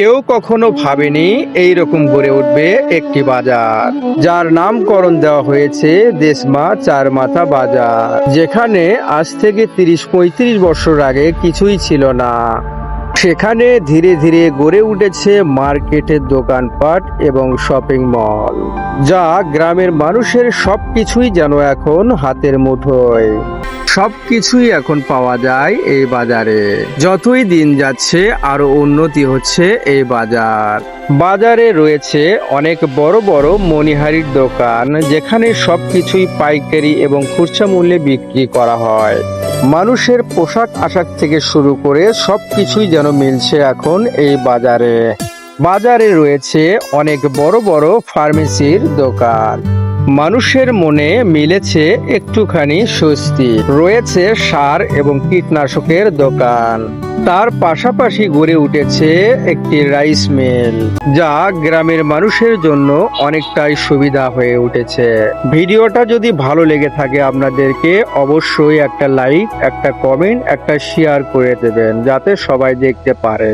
কেউ কখনো ভাবেনি এইরকম গড়ে উঠবে একটি বাজার, যার নামকরণ দেওয়া হয়েছে দেশমা চার মাথা বাজার, যেখানে আজ থেকে ৩০-৩৫ বছর আগে কিছুই ছিল না। সেখানে ধীরে ধীরে গড়ে উঠেছে মার্কেটের দোকানপাট এবং শপিং মল, যা গ্রামের মানুষের সবকিছুই যেন এখন হাতের মুঠোয়। সবকিছুই এখন পাওয়া যায় এই বাজারে। যতই দিন যাচ্ছে আরো উন্নতি হচ্ছে এই বাজার। বাজারে রয়েছে অনেক বড় বড় মণিহারির দোকান, যেখানে সবকিছুই পাইকারি এবং খুচরা মূল্যে বিক্রি করা হয়। মানুষের পোশাক আশাক থেকে শুরু করে সবকিছুই যেন মিলছে এখন এই বাজারে। বাজারে রয়েছে অনেক বড় বড় ফার্মেসির দোকান। মানুষের মনে মিলেছে একটুখানি স্বস্তি। রয়েছে সার এবং কীটনাশকের দোকান। তার পাশাপাশি গড়ে উঠেছে একটি রাইস মিল, যা গ্রামের মানুষের জন্য অনেকটাই সুবিধা হয়ে উঠেছে। ভিডিওটা যদি ভালো লেগে থাকে আপনাদেরকে অবশ্যই একটা লাইক, একটা কমেন্ট, একটা শেয়ার করে দেবেন, যাতে সবাই দেখতে পারে।